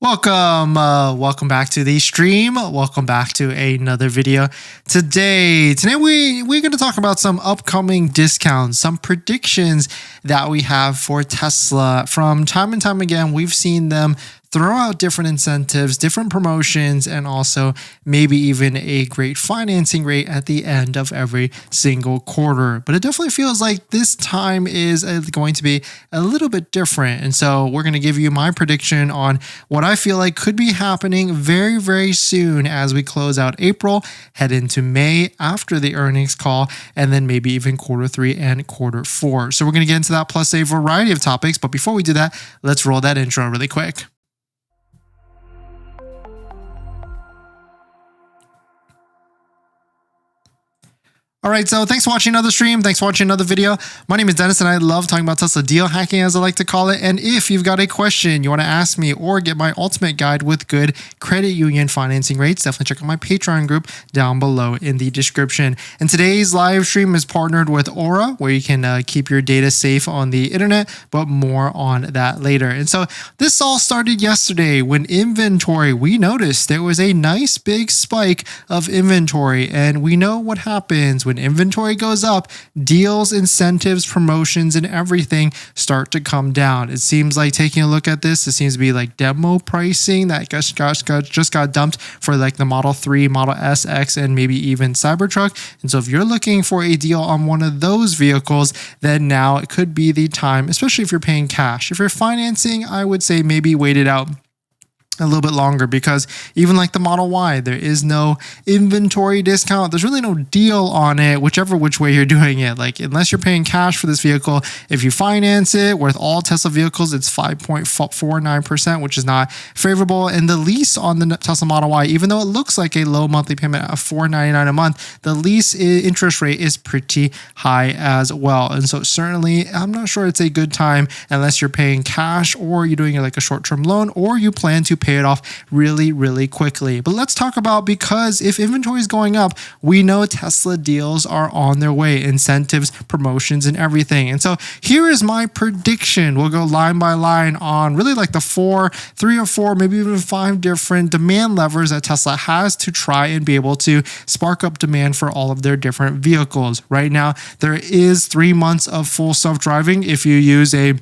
Welcome back to the stream. Welcome back to another video. Today we're going to talk about some upcoming discounts, some predictions that we have for Tesla. From time and time again, we've seen them throw out different incentives, different promotions, and also maybe even a great financing rate at the end of every single quarter. But it definitely feels like this time is going to be a little bit different. And so we're going to give you my prediction on what I feel like could be happening very, very soon as we close out April, head into May after the earnings call, and then maybe even quarter 3 and quarter 4. So we're going to get into that plus a variety of topics. But before we do that, let's roll that intro really quick. All right, so thanks for watching another stream. Thanks for watching another video. My name is Dennis, and I love talking about Tesla deal hacking, as I like to call it. And if you've got a question you want to ask me or get my ultimate guide with good credit union financing rates, definitely check out my Patreon group down below in the description. And today's live stream is partnered with Aura, where you can keep your data safe on the internet, but more on that later. And so this all started yesterday when we noticed there was a nice big spike of inventory. And we know what happens when inventory goes up, deals, incentives, promotions, and everything start to come down. It seems like, taking a look at this, it seems to be like demo pricing that just got dumped for like the Model 3, Model S, X, and maybe even Cybertruck. And so if you're looking for a deal on one of those vehicles, then now it could be the time, especially if you're paying cash. If you're financing, I would say maybe wait it out a little bit longer, because even like the Model Y, there is no inventory discount. There's really no deal on it, which way you're doing it. Like, unless you're paying cash for this vehicle, if you finance it with all Tesla vehicles, it's 5.49%, which is not favorable. And the lease on the Tesla Model Y, even though it looks like a low monthly payment of $499 a month, the lease interest rate is pretty high as well. And so certainly, I'm not sure it's a good time unless you're paying cash, or you're doing it like a short-term loan, or you plan to pay it off really, really quickly. But let's talk about, because if inventory is going up, we know Tesla deals are on their way, incentives, promotions, and everything. And so here is my prediction. We'll go line by line on really like the 3 or 4, maybe even 5 different demand levers that Tesla has to try and be able to spark up demand for all of their different vehicles. Right now, there is 3 months of full self-driving if you use a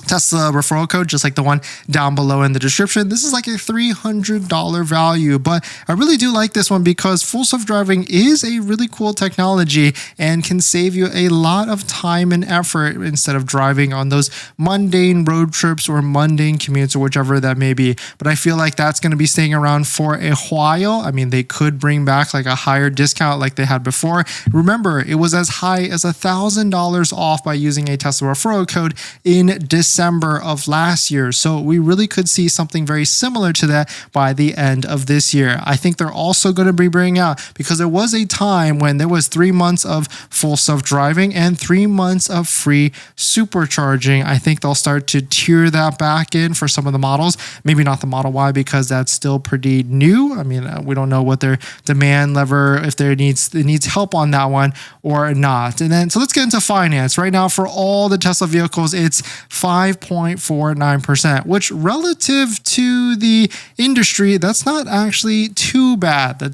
Tesla referral code, just like the one down below in the description. This is like a $300 value, but I really do like this one because full self-driving is a really cool technology and can save you a lot of time and effort instead of driving on those mundane road trips or mundane commutes or whichever that may be. But I feel like that's going to be staying around for a while. I mean, they could bring back like a higher discount like they had before. Remember, it was as high as $1,000 off by using a Tesla referral code in December of last year. So we really could see something very similar to that by the end of this year. I think they're also going to be bringing out, because there was a time when there was 3 months of full self-driving and 3 months of free supercharging. I think they'll start to tier that back in for some of the models. Maybe not the Model Y, because that's still pretty new. I mean, we don't know what their demand lever, if it needs help on that one or not. And then, so let's get into finance. Right now, for all the Tesla vehicles, it's 5.49%, which relative to the industry, that's not actually too bad. The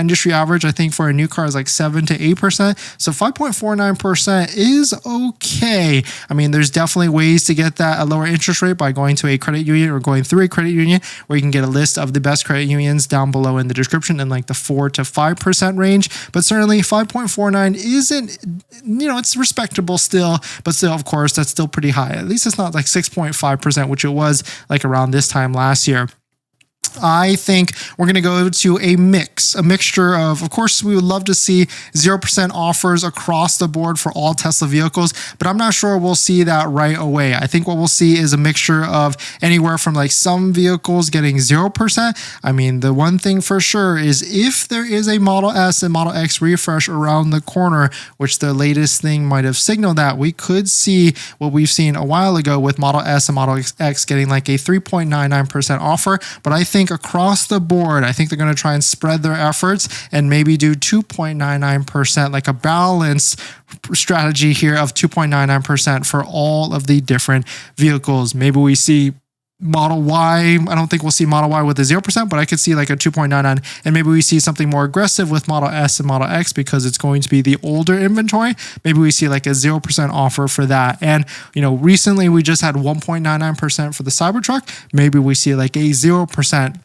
industry average, I think, for a new car is like 7 to 8%. So 5.49% is okay. I mean, there's definitely ways to get that a lower interest rate by going to a credit union or going through a credit union, where you can get a list of the best credit unions down below in the description in like the 4 to 5% range. But certainly 5.49 isn't, it's respectable still, but still, of course, that's still pretty high. At least it's not like 6.5%, which it was like around this time last year. I think we're going to go to a mixture of course, we would love to see 0% offers across the board for all Tesla vehicles, but I'm not sure we'll see that right away. I think what we'll see is a mixture of anywhere from like some vehicles getting 0%. I mean, the one thing for sure is if there is a Model S and Model X refresh around the corner, which the latest thing might have signaled that, we could see what we've seen a while ago with Model S and Model X getting like a 3.99% offer. But I think across the board, I think they're going to try and spread their efforts and maybe do 2.99%, like a balanced strategy here of 2.99% for all of the different vehicles. Maybe we see Model Y, I don't think we'll see Model Y with a 0%, but I could see like a 2.99, and maybe we see something more aggressive with Model S and Model X because it's going to be the older inventory. Maybe we see like a 0% offer for that. And, recently we just had 1.99% for the Cybertruck. Maybe we see like a 0%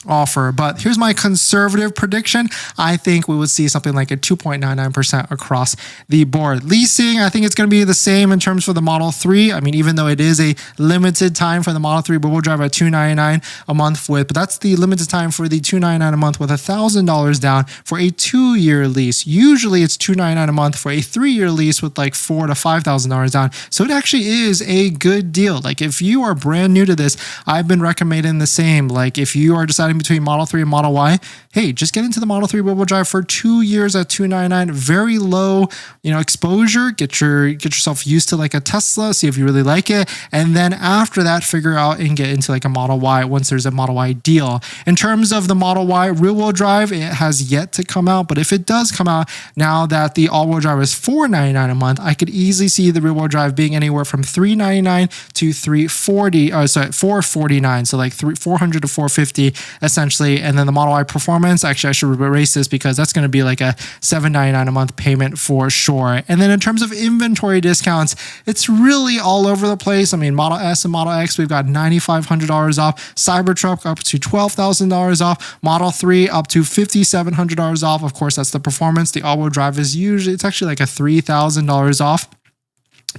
offer. But here's my conservative prediction. I think we would see something like a 2.99% across the board. Leasing, I think it's going to be the same in terms for the Model 3. I mean, even though it is a limited time for the Model 3, but we'll drive at $299 a month but that's the limited time for the $299 a month with $1,000 down for a 2-year lease. Usually it's $299 a month for a 3-year lease with like $4,000 to $5,000 down. So it actually is a good deal. Like if you are brand new to this, I've been recommending the same. Like if you are deciding between Model 3 and Model Y, hey, just get into the Model 3 wheel drive for 2 years at $299. Very low, exposure. Get yourself used to like a Tesla, see if you really like it, and then after that, figure out and get into like a Model Y once there's a Model Y deal. In terms of the Model Y rear-wheel drive, it has yet to come out, but if it does come out now that the all-wheel drive is $499 a month, I could easily see the rear-wheel drive being anywhere from $399 to $449, so like $400 to $450 essentially. And then the Model Y Performance, actually I should erase this because that's going to be like a $799 a month payment for sure. And then in terms of inventory discounts, it's really all over the place. I mean, Model S and Model X, we've got $9,500 off. Cybertruck up to $12,000 off. Model 3 up to $5,700 off. Of course, that's the Performance. The all-wheel drive is usually, it's actually like a $3,000 off.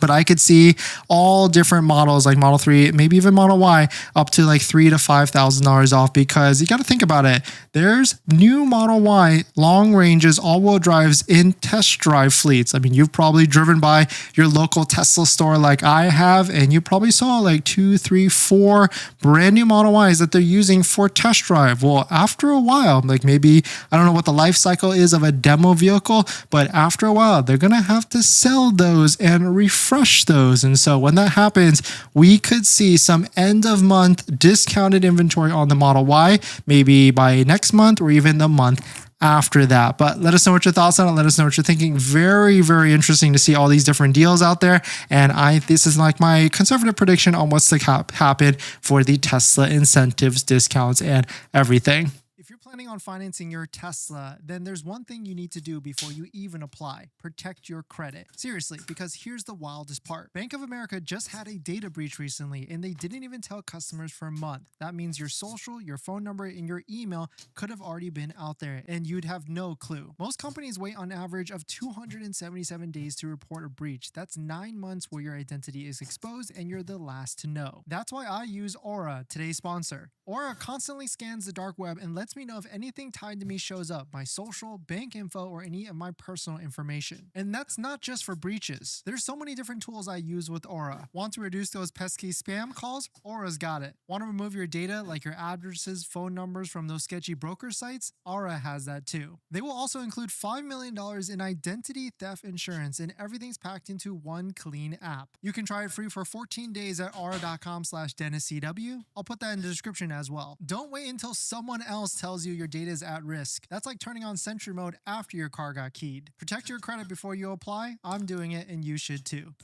But I could see all different models like Model 3, maybe even Model Y, up to like $3,000 to $5,000 off, because you got to think about it. There's new Model Y long ranges, all-wheel drives in test drive fleets. I mean, you've probably driven by your local Tesla store like I have, and you probably saw like 2, 3, 4 brand new Model Ys that they're using for test drive. Well, after a while, like maybe, I don't know what the life cycle is of a demo vehicle, but after a while, they're going to have to sell those and refresh those. And so when that happens, we could see some end of month discounted inventory on the Model Y, maybe by next month or even the month after that. But let us know what your thoughts on it. Let us know what you're thinking. Very, very interesting to see all these different deals out there. And this is like my conservative prediction on what's to happen for the Tesla incentives, discounts, and everything. If you're planning on financing your Tesla, then there's one thing you need to do before you even apply: protect your credit. Seriously, because here's the wildest part. Bank of America just had a data breach recently, and they didn't even tell customers for a month. That means your social, your phone number, and your email could have already been out there, and you'd have no clue. Most companies wait on average of 277 days to report a breach. That's 9 months where your identity is exposed and you're the last to know. That's why I use Aura, today's sponsor. Aura constantly scans the dark web and lets me know if anything tied to me shows up: my social, bank info, or any of my personal information. And that's not just for breaches. There's so many different tools I use with Aura. Want to reduce those pesky spam calls? Aura's got it. Want to remove your data like your addresses, phone numbers from those sketchy broker sites? Aura has that too. They will also include $5 million in identity theft insurance, and everything's packed into one clean app. You can try it free for 14 days at aura.com/DennisCW. I'll put that in the description as well. Don't wait until someone else tells you your data is at risk. That's like turning on Sentry mode after your car got keyed. Protect your credit before you apply. I'm doing it, and you should too.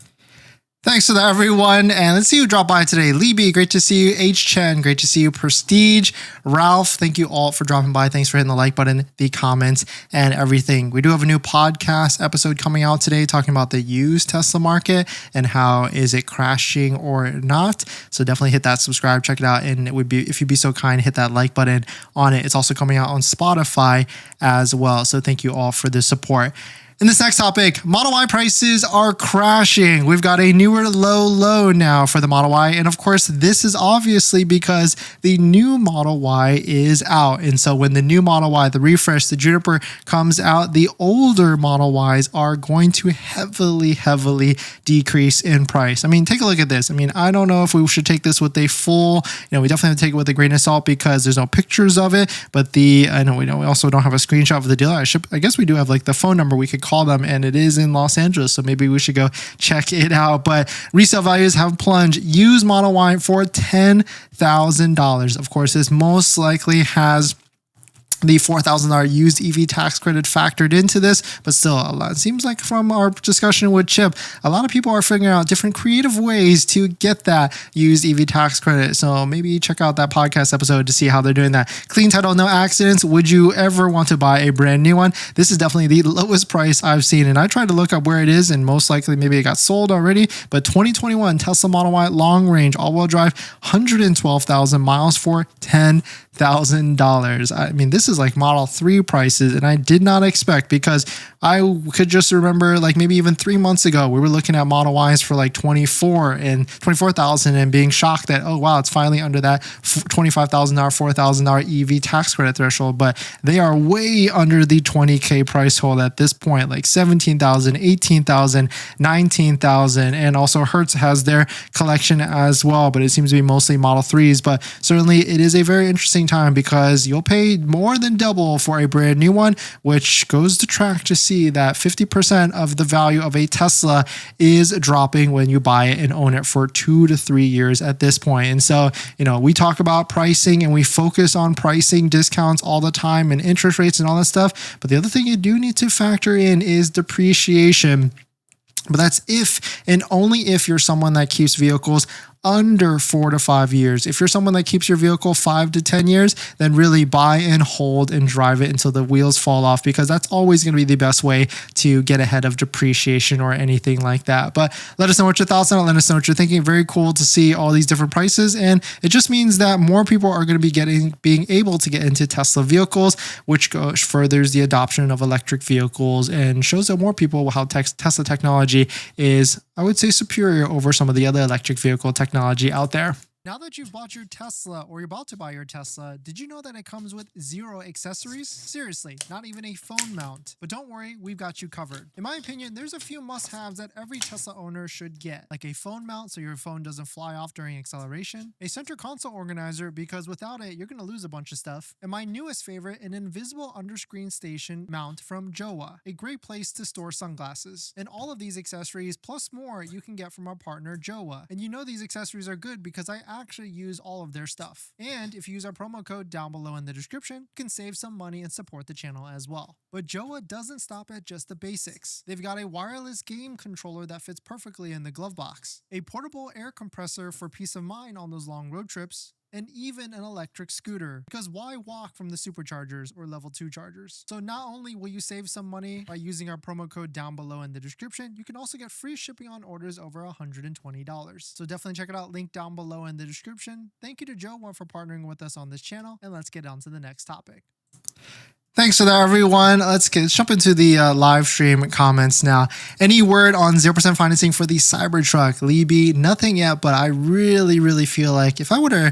Thanks to that, everyone. And let's see who dropped by today. Libby, great to see you. H. Chen, great to see you. Prestige, Ralph, thank you all for dropping by. Thanks for hitting the like button, the comments, and everything. We do have a new podcast episode coming out today talking about the used Tesla market and how is it crashing or not. So definitely hit that subscribe, check it out. And it would be, if you'd be so kind, hit that like button on it. It's also coming out on Spotify as well. So thank you all for the support. In this next topic, Model Y prices are crashing. We've got a newer low now for the Model Y. And of course, this is obviously because the new Model Y is out. And so when the new Model Y, the refresh, the Juniper comes out, the older Model Ys are going to heavily decrease in price. I mean, take a look at this. I mean, I don't know if we should take this with a full, we definitely have to take it with a grain of salt because there's no pictures of it. But I know we also don't have a screenshot of the dealer. I guess we do have like the phone number we could call them, and it is in Los Angeles, so maybe we should go check it out. But resale values have plunged. Used Model Y for $10,000. Of course, this most likely has the $4,000 used EV tax credit factored into this, but still, it seems like from our discussion with Chip, a lot of people are figuring out different creative ways to get that used EV tax credit. So maybe check out that podcast episode to see how they're doing that. Clean title, no accidents. Would you ever want to buy a brand new one? This is definitely the lowest price I've seen, and I tried to look up where it is, and most likely maybe it got sold already, but 2021 Tesla Model Y long range all-wheel drive, 112,000 miles for $10,000. I mean, this is like Model 3 prices, and I did not expect, because I could just remember like maybe even 3 months ago, we were looking at Model Ys for like 24,000 and being shocked that, oh wow, it's finally under that $25,000, $4,000 EV tax credit threshold, but they are way under the 20K price hold at this point, like 17,000, 18,000, 19,000, and also Hertz has their collection as well, but it seems to be mostly Model 3s, but certainly it is a very interesting time because you'll pay more than double for a brand new one, which goes to track to see that 50% of the value of a Tesla is dropping when you buy it and own it for 2 to 3 years at this point. And so, we talk about pricing and we focus on pricing discounts all the time and interest rates and all that stuff. But the other thing you do need to factor in is depreciation. But that's if and only if you're someone that keeps vehicles under 4 to 5 years. If you're someone that keeps your vehicle 5 to 10 years, then really buy and hold and drive it until the wheels fall off, because that's always going to be the best way to get ahead of depreciation or anything like that. But let us know what your thoughts on it. Let us know what you're thinking. Very cool to see all these different prices. And it just means that more people are going to be being able to get into Tesla vehicles, which furthers the adoption of electric vehicles and shows that more people how Tesla technology is, I would say, superior over some of the other electric vehicle technology out there. Now that you've bought your Tesla or you're about to buy your Tesla, did you know that it comes with 0 accessories? Seriously, not even a phone mount. But don't worry, we've got you covered. In my opinion, there's a few must-haves that every Tesla owner should get, like a phone mount so your phone doesn't fly off during acceleration, a center console organizer because without it, you're going to lose a bunch of stuff, and my newest favorite, an invisible underscreen station mount from Jowa, a great place to store sunglasses. And all of these accessories plus more you can get from our partner Jowa. And these accessories are good because I actually use all of their stuff. And if you use our promo code down below in the description, you can save some money and support the channel as well. But Jowa doesn't stop at just the basics. They've got a wireless game controller that fits perfectly in the glove box, a portable air compressor for peace of mind on those long road trips, and even an electric scooter, because why walk from the superchargers or level 2 chargers? So not only will you save some money by using our promo code down below in the description, you can also get free shipping on orders over $120. So definitely check it out, link down below in the description. Thank you to Jowa for partnering with us on this channel, and let's get on to the next topic. Thanks for that, everyone. Let's jump into the live stream comments now. Any word on 0% financing for the Cybertruck? Libby, nothing yet, but I really feel like if I were to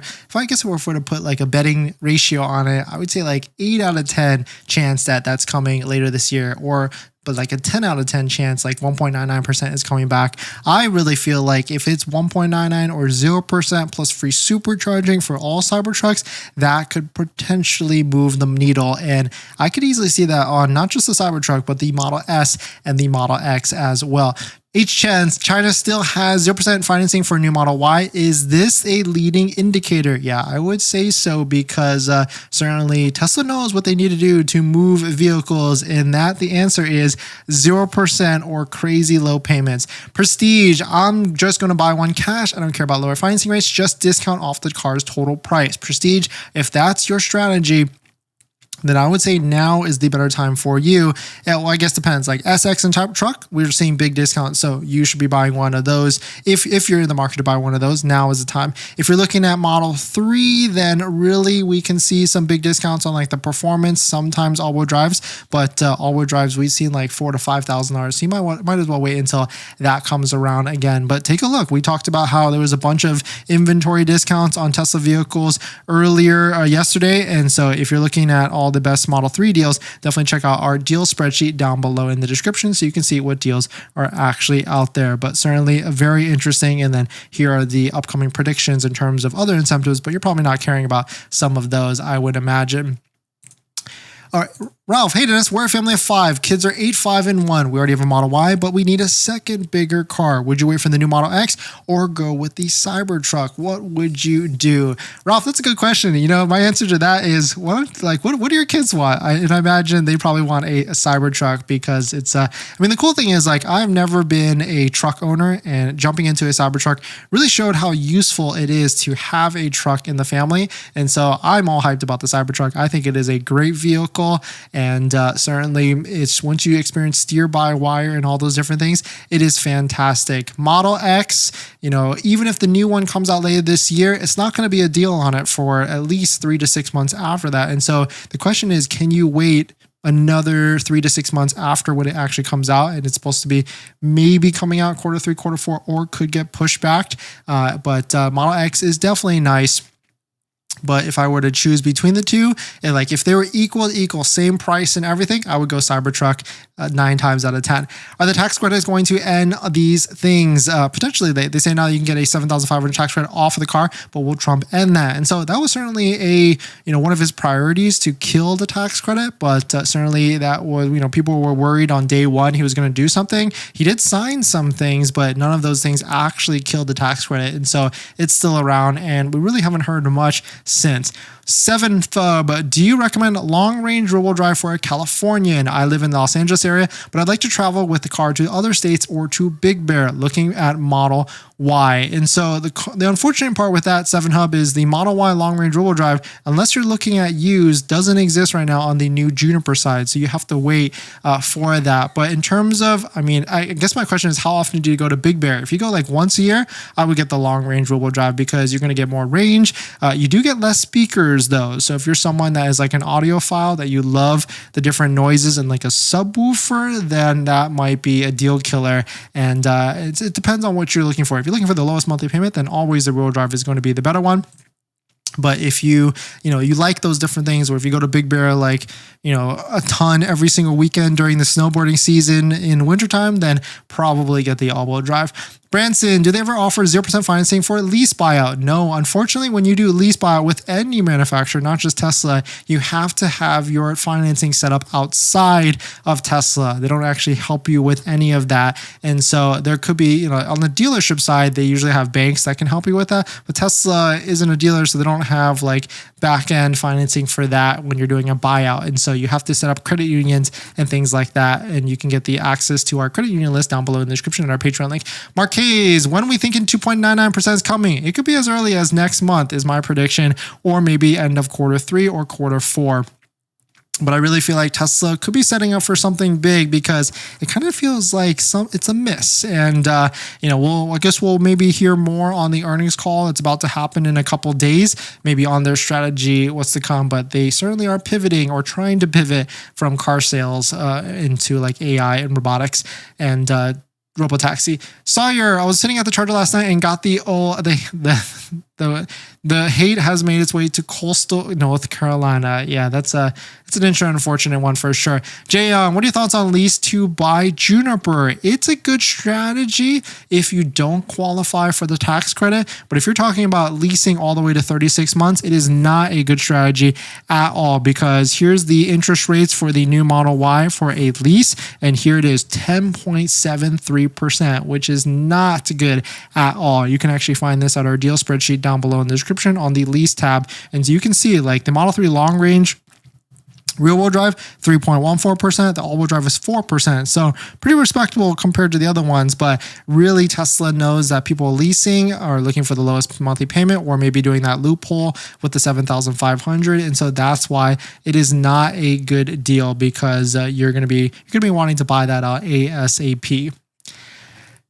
put like a betting ratio on it, I would say like 8 out of 10 chance that that's coming later this year, but like a 10 out of 10 chance, like 1.99% is coming back. I really feel like if it's 1.99 or 0% plus free supercharging for all Cybertrucks, that could potentially move the needle. And I could easily see that on not just the Cybertruck, but the Model S and the Model X as well. China still has 0% financing for new Model Y. Is this a leading indicator? Yeah, I would say so, because certainly Tesla knows what they need to do to move vehicles, and that the answer is 0% or crazy low payments. Prestige, I'm just going to buy one cash. I don't care about lower financing rates, just discount off the car's total price. Prestige, if that's your strategy, then I would say now is the better time for you. Well, I guess depends. Like SX and type truck, we're seeing big discounts, so you should be buying one of those. If you're in the market to buy one of those, now is the time. If you're looking at Model 3, then really we can see some big discounts on like the performance, sometimes all-wheel drives, but all-wheel drives we've seen like $4,000 to $5,000. So you might as well wait until that comes around again. But take a look. We talked about how there was a bunch of inventory discounts on Tesla vehicles earlier yesterday, and so if you're looking at all the best Model 3 deals, definitely check out our deal spreadsheet down below in the description so you can see what deals are actually out there. But certainly very interesting. And then here are the upcoming predictions in terms of other incentives, but you're probably not caring about some of those, I would imagine. All right. Ralph, hey Dennis, we're a family of 5. Kids are 8, 5, and 1. We already have a Model Y, but we need a second bigger car. Would you wait for the new Model X or go with the Cybertruck? What would you do? Ralph, that's a good question. You know, my answer to that is, what do your kids want? And I imagine they probably want a Cybertruck because it's, I mean, the cool thing is, like, I've never been a truck owner, and jumping into a Cybertruck really showed how useful it is to have a truck in the family. And so I'm all hyped about the Cybertruck. I think it is a great vehicle. And certainly, it's once you experience steer-by-wire and all those different things, it is fantastic. Model X, you know, even if the new one comes out later this year, it's not going to be a deal on it for at least 3 to 6 months after that. And so the question is, can you wait another 3 to 6 months after when it actually comes out? And it's supposed to be maybe coming out Q3, Q4, or could get pushed back. But Model X is definitely nice. But if I were to choose between the two, and like if they were equal, same price and everything, I would go Cybertruck 9 times out of 10. Are the tax credits going to end these things? Potentially, they say now you can get a $7,500 tax credit off of the car, but will Trump end that? And so that was certainly one of his priorities, to kill the tax credit. But certainly that was, people were worried on day one he was going to do something. He did sign some things, but none of those things actually killed the tax credit. And so it's still around, and we really haven't heard much since. 7 Thub, do you recommend long-range rear-wheel drive for a Californian? I live in the Los Angeles area, but I'd like to travel with the car to other states or to Big Bear, looking at Model Y. And so the unfortunate part with that, 7 Hub, is the Model Y long-range rear-wheel drive, unless you're looking at used, doesn't exist right now on the new Juniper side. So you have to wait for that. But in terms of, I guess my question is, how often do you go to Big Bear? If you go like once a year, I would get the long-range rear-wheel drive because you're going to get more range. You do get less speakers though. So if you're someone that is like an audiophile, that you love the different noises and like a subwoofer, then that might be a deal killer. And it depends on what you're looking for. If you're looking for the lowest monthly payment, then always the rear-wheel drive is going to be the better one. But if you like those different things, or if you go to Big Bear like, a ton every single weekend during the snowboarding season in wintertime, then probably get the all-wheel drive. Branson, do they ever offer 0% financing for lease buyout? No, unfortunately, when you do lease buyout with any manufacturer, not just Tesla, you have to have your financing set up outside of Tesla. They don't actually help you with any of that. And so there could be, on the dealership side, they usually have banks that can help you with that. But Tesla isn't a dealer, so they don't have like back-end financing for that when you're doing a buyout. And so you have to set up credit unions and things like that. And you can get the access to our credit union list down below in the description and our Patreon link. Marquez, when are we thinking 2.99% is coming? It could be as early as next month is my prediction, or maybe end of Q3 or Q4. But I really feel like Tesla could be setting up for something big, because it kind of feels like it's a miss. And, I guess we'll maybe hear more on the earnings call. It's about to happen in a couple days, maybe on their strategy, what's to come. But they certainly are pivoting, or trying to pivot, from car sales into like AI and robotics and robotaxi. Sawyer, I was sitting at the charger last night and got the hate has made its way to coastal North Carolina. Yeah, it's an unfortunate one for sure. Jay Young, what are your thoughts on lease to buy Juniper? It's a good strategy if you don't qualify for the tax credit, but if you're talking about leasing all the way to 36 months, it is not a good strategy at all, because here's the interest rates for the new Model Y for a lease, and here it is, 10.73%, which is not good at all. You can actually find this at our deal spreadsheet down below in the description on the lease tab. And so you can see like the Model 3 long range rear-wheel drive, 3.14%. The all-wheel drive is 4%. So pretty respectable compared to the other ones. But really, Tesla knows that people leasing are looking for the lowest monthly payment, or maybe doing that loophole with the $7,500. And so that's why it is not a good deal, because you're going to be wanting to buy that out ASAP.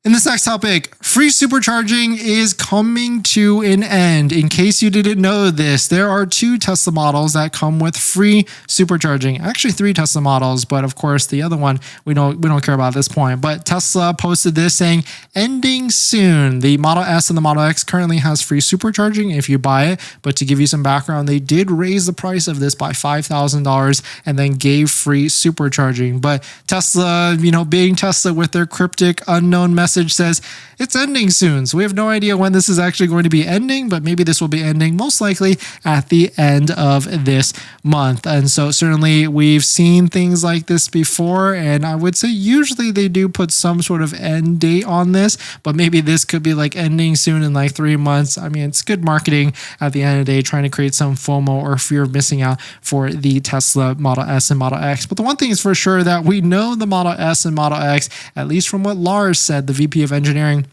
In this next topic, free supercharging is coming to an end. In case you didn't know this, there are 2 Tesla models that come with free supercharging. Actually, 3 Tesla models, but of course the other one we don't care about at this point. But Tesla posted this saying, ending soon. The Model S and the Model X currently has free supercharging if you buy it. But to give you some background, they did raise the price of this by $5,000 and then gave free supercharging. But Tesla, being Tesla with their cryptic unknown message, message says it's ending soon. So we have no idea when this is actually going to be ending, but maybe this will be ending most likely at the end of this month. And so certainly we've seen things like this before, and I would say usually they do put some sort of end date on this, but maybe this could be like ending soon in like 3 months. I mean, it's good marketing at the end of the day, trying to create some FOMO or fear of missing out for the Tesla Model S and Model X. But the one thing is for sure that we know the Model S and Model X, at least from what Lars said, the VP of engineering,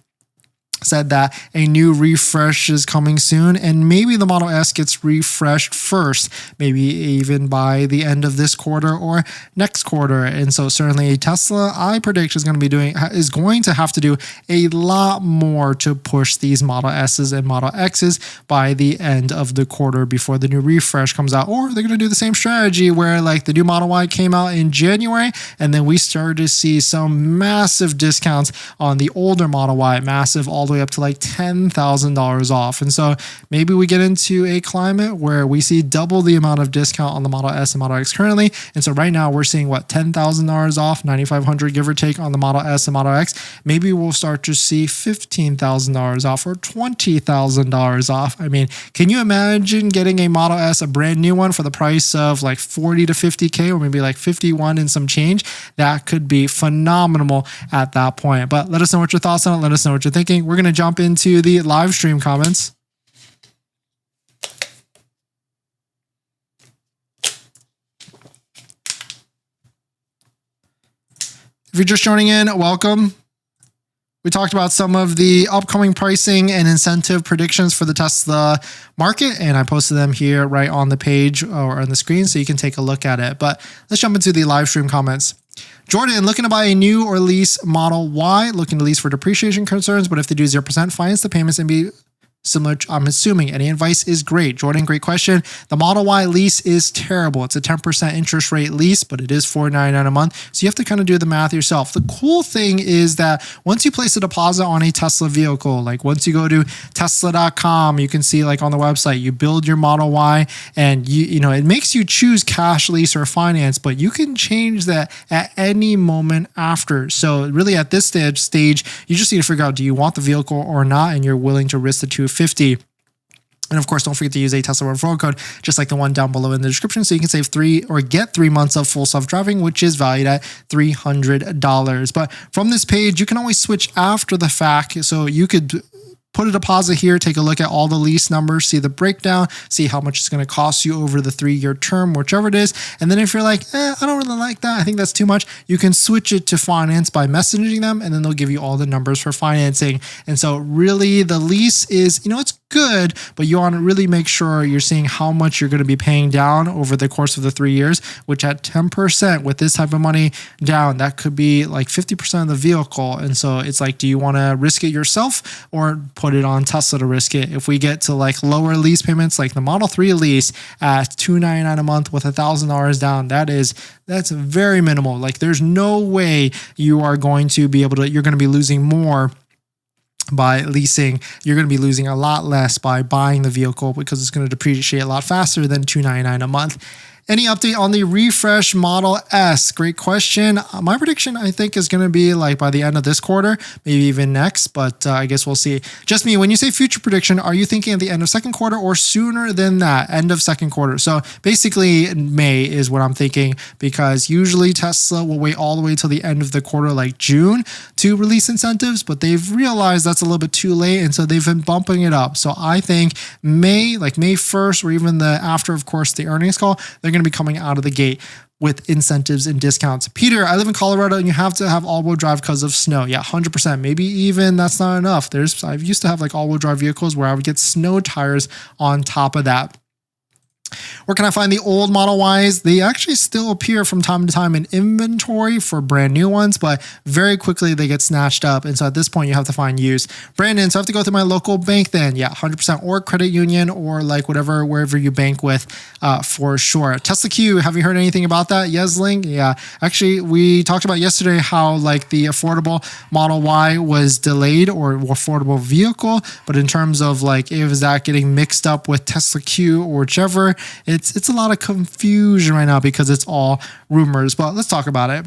said that a new refresh is coming soon, and maybe the Model S gets refreshed first, maybe even by the end of this quarter or next quarter. And so certainly Tesla, I predict, is going to have to do a lot more to push these Model S's and Model X's by the end of the quarter before the new refresh comes out. Or they're going to do the same strategy where like the new Model Y came out in January, and then we started to see some massive discounts on the older Model Y, massive all the way up to like $10,000 off. And so maybe we get into a climate where we see double the amount of discount on the Model S and Model X currently. And so right now we're seeing what, $10,000 off, $9,500 give or take on the Model S and Model X. Maybe we'll start to see $15,000 off or $20,000 off. I mean, can you imagine getting a Model S, a brand new one, for the price of like 40 to 50K or maybe like 51 and some change? That could be phenomenal at that point. But let us know what your thoughts on it. Let us know what you're thinking. We're going to jump into the live stream comments. If you're just joining in, welcome. We talked about some of the upcoming pricing and incentive predictions for the Tesla market, and I posted them here right on the page or on the screen so you can take a look at it. But let's jump into the live stream comments. Jordan, looking to buy a new or lease Model Y, looking to lease for depreciation concerns, but if they do 0%, finance the payments and be similar, I'm assuming. Any advice is great. Jordan, great question. The Model Y lease is terrible. It's a 10% interest rate lease, but it is $499 a month. So you have to kind of do the math yourself. The cool thing is that once you place a deposit on a Tesla vehicle, like once you go to Tesla.com, you can see like on the website, you build your Model Y and you know, it makes you choose cash, lease, or finance, but you can change that at any moment after. So really at this stage, you just need to figure out, do you want the vehicle or not? And you're willing to risk the $250. And of course, don't forget to use a Tesla referral code, just like the one down below in the description, so you can save get 3 months of full self-driving, which is valued at $300. But from this page, you can always switch after the fact. So you could put a deposit here, take a look at all the lease numbers, see the breakdown, see how much it's going to cost you over the 3-year term, whichever it is. And then if you're like, I don't really like that, I think that's too much, you can switch it to finance by messaging them, and then they'll give you all the numbers for financing. And so really the lease is, it's good, but you want to really make sure you're seeing how much you're going to be paying down over the course of the 3 years, which at 10% with this type of money down, that could be like 50% of the vehicle. And so it's like, do you want to risk it yourself or put it on Tesla to risk it? If we get to like lower lease payments, like the Model 3 lease at $299 a month with $1,000 down, that's very minimal. Like there's no way you are going to be able to, you're going to be losing more by leasing. You're going to be losing a lot less by buying the vehicle because it's going to depreciate a lot faster than $299 a month. Any update on the refresh Model S? Great question. My prediction, I think, is going to be like by the end of this quarter, maybe even next, but I guess we'll see. Just me, when you say future prediction, are you thinking at the end of second quarter or sooner than that, end of second quarter? So basically May is what I'm thinking, because usually Tesla will wait all the way till the end of the quarter, like June, to release incentives, but they've realized that's a little bit too late, and so they've been bumping it up. So I think May, like May 1st, or even after, of course, the earnings call, they're going to be coming out of the gate with incentives and discounts. Peter, I live in Colorado and you have to have all-wheel drive because of snow. Yeah, 100%. Maybe even that's not enough. I used to have like all-wheel drive vehicles where I would get snow tires on top of that. Where can I find the old Model Ys? They actually still appear from time to time in inventory for brand new ones, but very quickly they get snatched up. And so at this point, you have to find used. Brandon, so I have to go through my local bank then. Yeah, 100%, or credit union, or like wherever you bank with for sure. Tesla Q, have you heard anything about that? Yesling? Yeah, actually, we talked about yesterday how like the affordable Model Y was delayed, or affordable vehicle, but in terms of like, is that getting mixed up with Tesla Q or whichever? It's a lot of confusion right now because it's all rumors, but let's talk about it.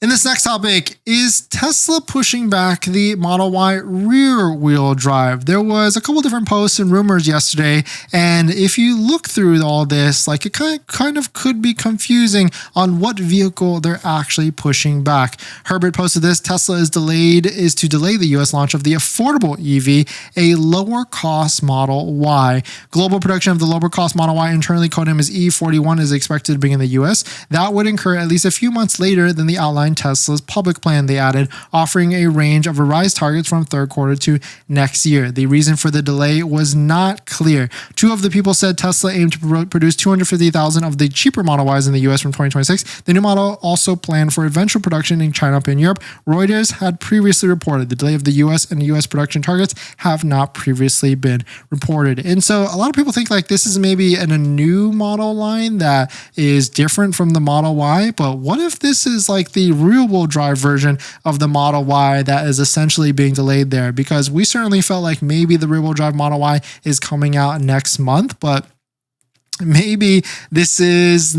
In this next topic, is Tesla pushing back the Model Y rear wheel drive? There was a couple different posts and rumors yesterday, and if you look through all this, like it kind of could be confusing on what vehicle they're actually pushing back. Herbert posted this: Tesla is to delay the US launch of the affordable EV, a lower cost Model Y. Global production of the lower cost Model Y, internally codenamed as E41, is expected to begin in the US. That would occur at least a few months later than the outlined Tesla's public plan, they added, offering a range of revised targets from third quarter to next year. The reason for the delay was not clear. Two of the people said Tesla aimed to produce 250,000 of the cheaper Model Ys in the US from 2026. The new model also planned for eventual production in China and Europe. Reuters had previously reported the delay of the US and US production targets have not previously been reported. And so a lot of people think like this is maybe a new model line that is different from the Model Y, but what if this is like the rear-wheel drive version of the Model Y that is essentially being delayed there? Because we certainly felt like maybe the rear-wheel drive Model Y is coming out next month, but maybe this is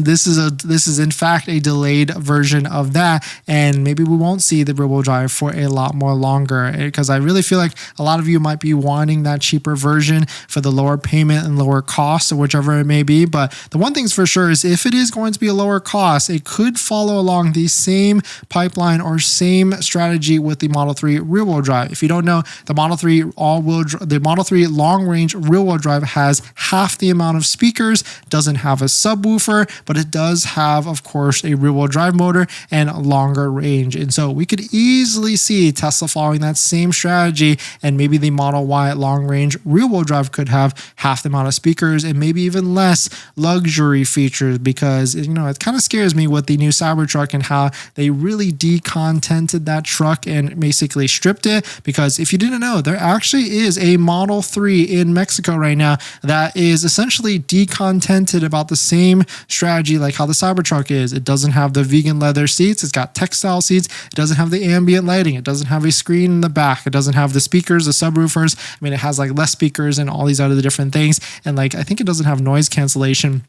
in fact a delayed version of that, and maybe we won't see the rear-wheel drive for a lot more longer, because I really feel like a lot of you might be wanting that cheaper version for the lower payment and lower cost, or whichever it may be. But the one thing's for sure is if it is going to be a lower cost, it could follow along the same pipeline or same strategy with the Model 3 rear-wheel drive. If you don't know, the Model 3 long-range rear-wheel drive has half the amount of speakers, doesn't have a subwoofer, but it does have, of course, a rear-wheel drive motor and longer range. And so we could easily see Tesla following that same strategy, and maybe the Model Y long-range rear-wheel drive could have half the amount of speakers and maybe even less luxury features, because it kind of scares me with the new Cybertruck and how they really decontented that truck and basically stripped it. Because if you didn't know, there actually is a Model 3 in Mexico right now that is essentially decontented about the same strategy like how the Cybertruck is. It doesn't have the vegan leather seats. It's got textile seats. It doesn't have the ambient lighting. It doesn't have a screen in the back. It doesn't have the speakers, the subwoofers. I mean, it has like less speakers and all these other different things. And like, I think it doesn't have noise cancellation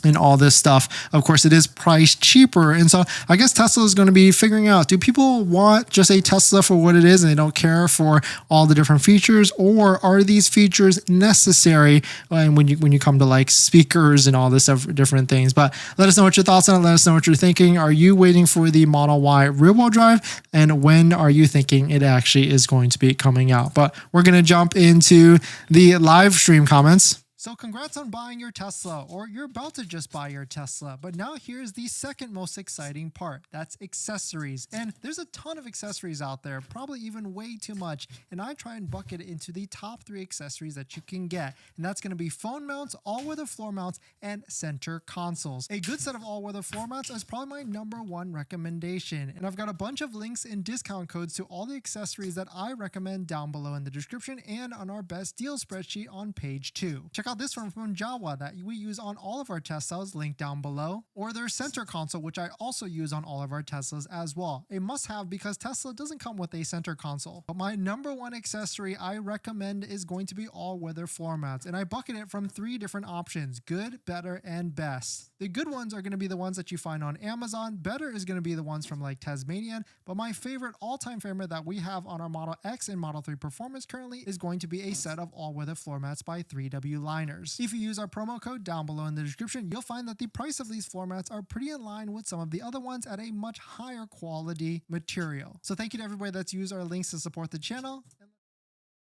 and all this stuff. Of course, it is priced cheaper. And so I guess Tesla is going to be figuring out, do people want just a Tesla for what it is and they don't care for all the different features, or are these features necessary when you come to like speakers and all this different things? But let us know what your thoughts on it. Let us know what you're thinking. Are you waiting for the Model Y rear-wheel drive? And when are you thinking it actually is going to be coming out? But we're going to jump into the live stream comments. So congrats on buying your Tesla, or you're about to just buy your Tesla. But now here's the second most exciting part. That's accessories. And there's a ton of accessories out there, probably even way too much. And I try and bucket it into the top 3 accessories that you can get. And that's going to be phone mounts, all-weather floor mounts, and center consoles. A good set of all-weather floor mounts is probably my #1 recommendation. And I've got a bunch of links and discount codes to all the accessories that I recommend down below in the description and on our best deal spreadsheet on page 2. Check out this one from Jawa that we use on all of our Teslas, linked down below, or their center console, which I also use on all of our Teslas as well. A must-have because Tesla doesn't come with a center console. But my #1 accessory I recommend is going to be all-weather floor mats, and I bucket it from 3 different options: good, better, and best. The good ones are going to be the ones that you find on Amazon. Better is going to be the ones from like Tasmanian, but my favorite, all-time favorite that we have on our Model X and Model 3 Performance currently is going to be a set of all-weather floor mats by 3W Liners. If you use our promo code down below in the description, you'll find that the price of these floor mats are pretty in line with some of the other ones at a much higher quality material. So thank you to everybody that's used our links to support the channel.